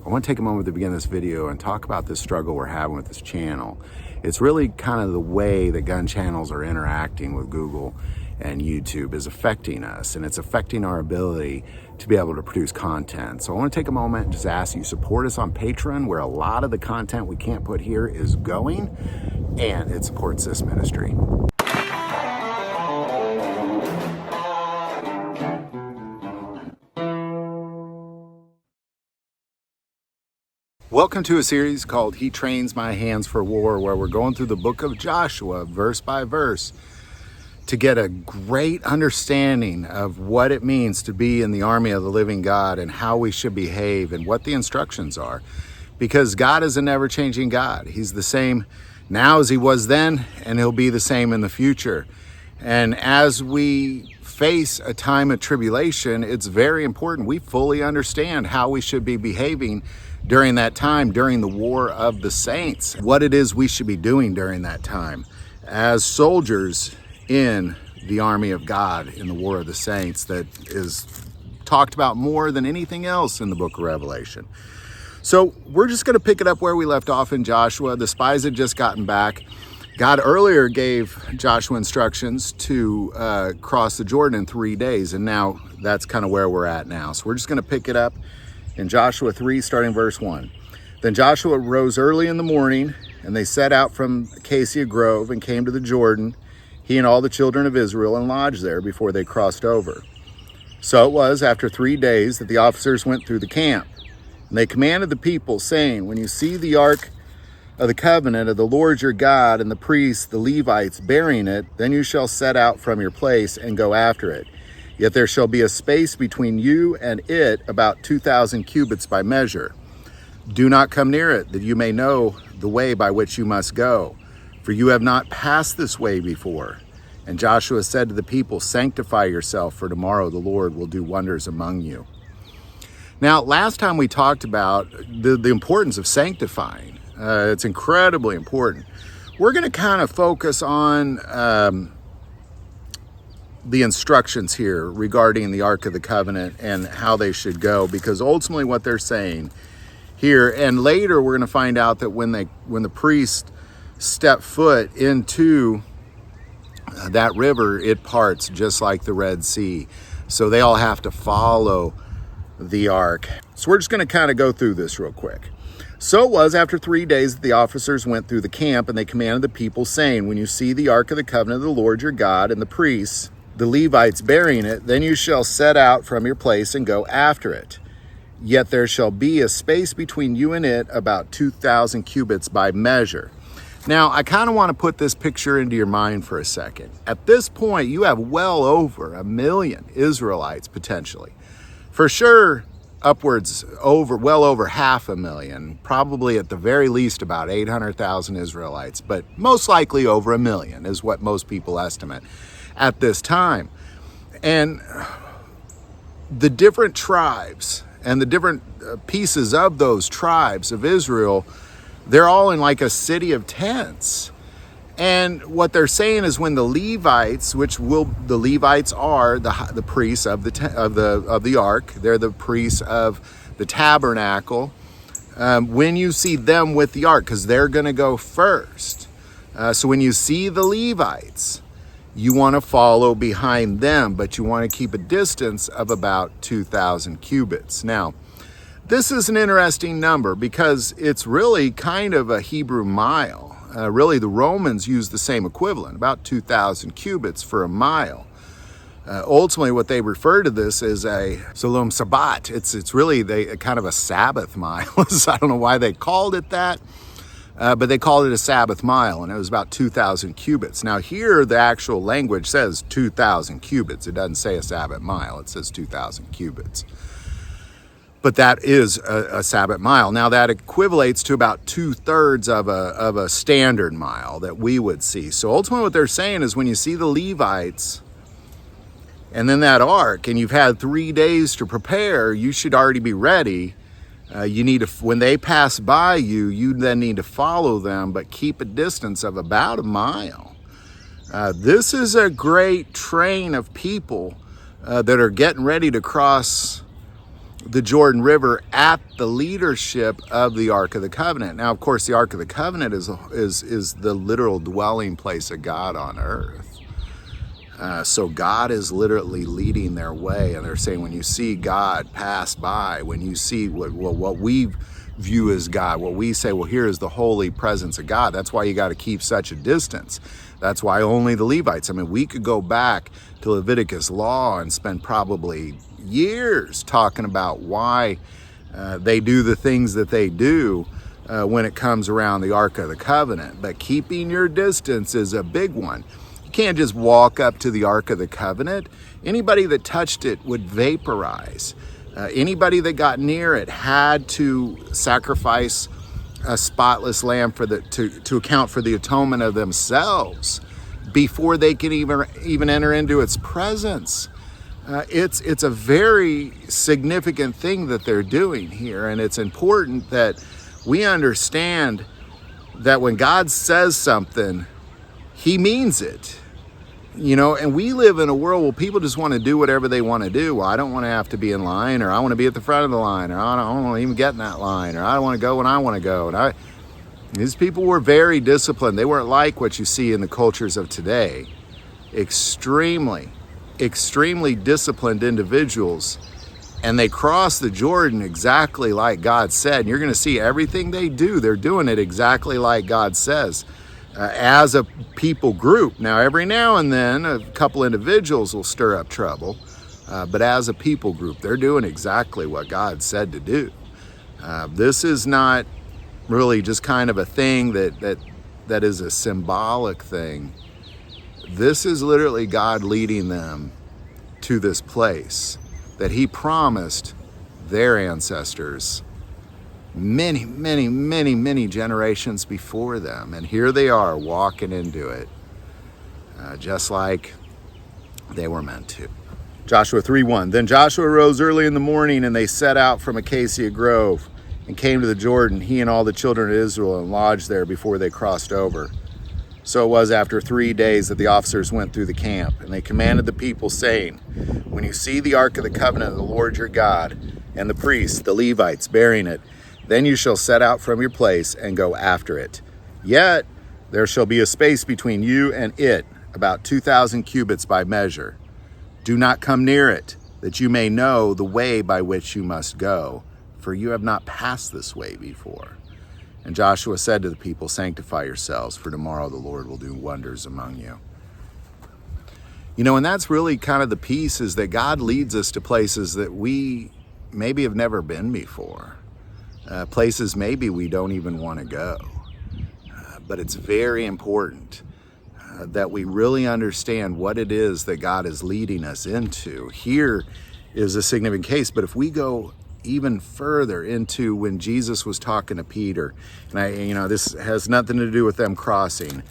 I want to take a moment to begin this video and talk about this struggle we're having with this channel. It's really kind of the way that gun channels are interacting with Google and YouTube is affecting us, and it's affecting our ability to be able to produce content. So I want to take a moment and just ask you, support us on Patreon, where a lot of the content we can't put here is going, and it supports this ministry. Welcome to a series called He Trains My Hands for War, where we're going through the book of Joshua verse by verse to get a great understanding of what it means to be in the army of the living God and how we should behave and what the instructions are. Because God is a never-changing God. He's the same now as he was then, and he'll be the same in the future. And as we face a time of tribulation, it's very important we fully understand how we should be behaving during that time, during the war of the saints, what it is we should be doing during that time as soldiers in the army of God in the war of the saints that is talked about more than anything else in the book of Revelation. So we're just going to pick it up where we left off in Joshua. The spies had just gotten back. God earlier gave Joshua instructions to cross the Jordan in 3 days, and now that's kind of where we're at now. So we're just going to pick it up in Joshua 3, starting verse 1. Then Joshua rose early in the morning, and they set out from Acacia Grove and came to the Jordan, he and all the children of Israel, and lodged there before they crossed over. So it was after 3 days that the officers went through the camp. And they commanded the people, saying, when you see the ark of the covenant of the Lord your God and the priests, the Levites, bearing it, then you shall set out from your place and go after it. Yet there shall be a space between you and it about 2,000 cubits by measure. Do not come near it, that you may know the way by which you must go, for you have not passed this way before. And Joshua said to the people, sanctify yourself, for tomorrow the Lord will do wonders among you. Now, last time we talked about the importance of sanctifying. It's incredibly important. We're going to kind of focus on the instructions here regarding the Ark of the Covenant and how they should go, because ultimately what they're saying here, and later we're going to find out that when the priest step foot into that river, it parts just like the Red Sea. So they all have to follow the ark. So we're just going to kind of go through this real quick. So it was after 3 days that the officers went through the camp, and they commanded the people, saying, when you see the ark of the covenant of the Lord your God and the priests, the Levites, bearing it, then you shall set out from your place and go after it. Yet there shall be a space between you and it about 2,000 cubits by measure. Now, I kind of want to put this picture into your mind for a second. At this point, you have well over 1 million Israelites potentially. For sure, well over 500,000, probably at the very least about 800,000 Israelites, but most likely over 1 million is what most people estimate at this time. And the different tribes and the different pieces of those tribes of Israel, they're all in like a city of tents. And what they're saying is when the Levites, the Levites are the priests of the ark, they're the priests of the tabernacle. When you see them with the ark, because they're going to go first. So when you see the Levites, you want to follow behind them, but you want to keep a distance of about 2,000 cubits. Now, this is an interesting number because it's really kind of a Hebrew mile. Really, the Romans used the same equivalent, about 2,000 cubits for a mile. Ultimately, what they refer to this as a Salom Sabbat. It's really kind of a Sabbath mile. I don't know why they called it that. But they called it a Sabbath mile, and it was about 2,000 cubits. Now here, the actual language says 2,000 cubits. It doesn't say a Sabbath mile. It says 2,000 cubits. But that is a Sabbath mile. Now that equivalates to about 2/3 of a standard mile that we would see. So ultimately what they're saying is when you see the Levites and then that ark, and you've had 3 days to prepare, you should already be ready. You need to, when they pass by you, you then need to follow them, but keep a distance of about a mile. This is a great train of people that are getting ready to cross the Jordan River at the leadership of the Ark of the Covenant. Now, of course, the Ark of the Covenant is the literal dwelling place of God on earth. So God is literally leading their way, and they're saying, when you see God pass by, when you see what we view as God, what we say, well, here is the holy presence of God. That's why you got to keep such a distance. That's why only the Levites. I mean, we could go back to Leviticus law and spend probably years talking about why they do the things that they do when it comes around the Ark of the Covenant. But keeping your distance is a big one. You can't just walk up to the Ark of the Covenant. Anybody that touched it would vaporize. Anybody that got near it had to sacrifice a spotless lamb to account for the atonement of themselves before they can even enter into its presence. It's a very significant thing that they're doing here, and it's important that we understand that when God says something, he means it. You know, and we live in a world where people just want to do whatever they want to do. Well, I don't want to have to be in line, or I want to be at the front of the line, or I don't want to even get in that line, or I don't want to go when I want to go. And these people were very disciplined. They weren't like what you see in the cultures of today. Extremely disciplined individuals. And they crossed the Jordan exactly like God said. And you're going to see everything they do, they're doing it exactly like God says. As a people group. Now, every now and then, a couple individuals will stir up trouble, but as a people group, they're doing exactly what God said to do. This is not really just kind of a thing that is a symbolic thing. This is literally God leading them to this place that he promised their ancestors many generations before them, and here they are walking into it just like they were meant to. Joshua 3:1. Then Joshua rose early in the morning, and they set out from Acacia Grove and came to the Jordan, he and all the children of Israel, and lodged there before they crossed over. So it was after 3 days that the officers went through the camp, and they commanded the people, saying, when you see the Ark of the Covenant of the Lord your God, and the priests, the Levites, bearing it, then you shall set out from your place and go after it. Yet there shall be a space between you and it, about 2,000 cubits by measure. Do not come near it, that you may know the way by which you must go, for you have not passed this way before. And Joshua said to the people, sanctify yourselves, for tomorrow the Lord will do wonders among you. You know, and that's really kind of the piece, is that God leads us to places that we maybe have never been before. Places maybe we don't even want to go. But it's very important that we really understand what it is that God is leading us into. Here is a significant case, but if we go even further into when Jesus was talking to Peter, and this has nothing to do with them crossing,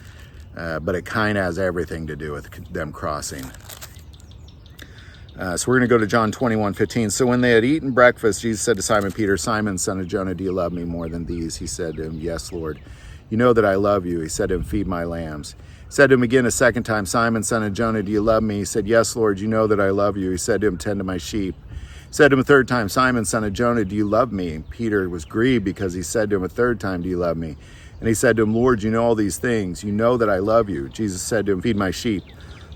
but it kind of has everything to do with them crossing. So we're going to go to John 21:15. So when they had eaten breakfast, Jesus said to Simon Peter, Simon, son of Jonah, do you love me more than these? He said to him, yes, Lord. You know that I love you. He said to him, feed my lambs. He said to him again a second time, Simon, son of Jonah, do you love me? He said, yes, Lord, you know that I love you. He said to him, tend to my sheep. He said to him a third time, Simon, son of Jonah, do you love me? Peter was grieved because he said to him a third time, do you love me? And he said to him, Lord, you know all these things. You know that I love you. Jesus said to him, feed my sheep.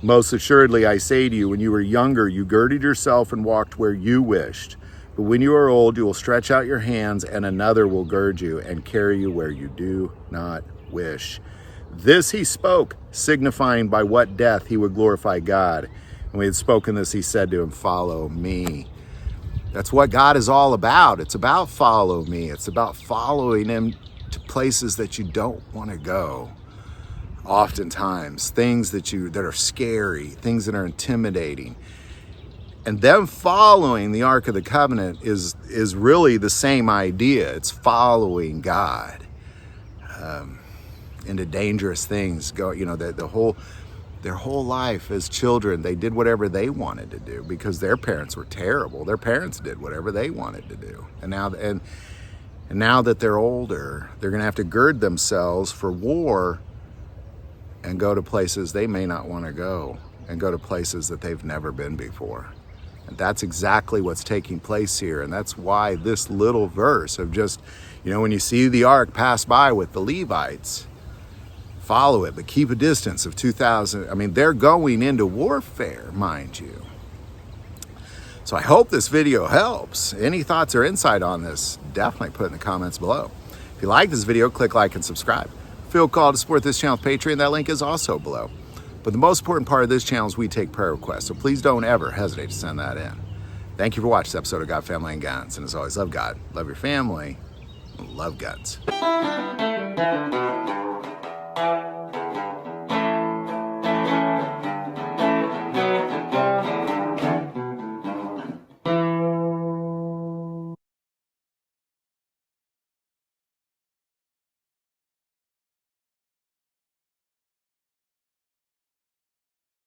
Most assuredly, I say to you, when you were younger, you girded yourself and walked where you wished. But when you are old, you will stretch out your hands, and another will gird you and carry you where you do not wish. This he spoke, signifying by what death he would glorify God. And when he had spoken this, he said to him, follow me. That's what God is all about. It's about follow me. It's about following him to places that you don't want to go. Oftentimes, things that are scary, things that are intimidating. And them following the Ark of the Covenant is really the same idea. It's following God into dangerous things. Their whole life as children, they did whatever they wanted to do because their parents were terrible. Their parents did whatever they wanted to do. And now that they're older, they're going to have to gird themselves for war and go to places they may not want to go, and go to places that they've never been before. And that's exactly what's taking place here. And that's why this little verse of just, when you see the ark pass by with the Levites, follow it, but keep a distance of 2,000. I mean, they're going into warfare, mind you. So I hope this video helps. Any thoughts or insight on this, definitely put in the comments below. If you like this video, click like and subscribe. Feel called to support this channel with Patreon. That link is also below. But the most important part of this channel is we take prayer requests, so please don't ever hesitate to send that in. Thank you for watching this episode of God, Family, and Guns. And as always, love God, love your family, and love guns.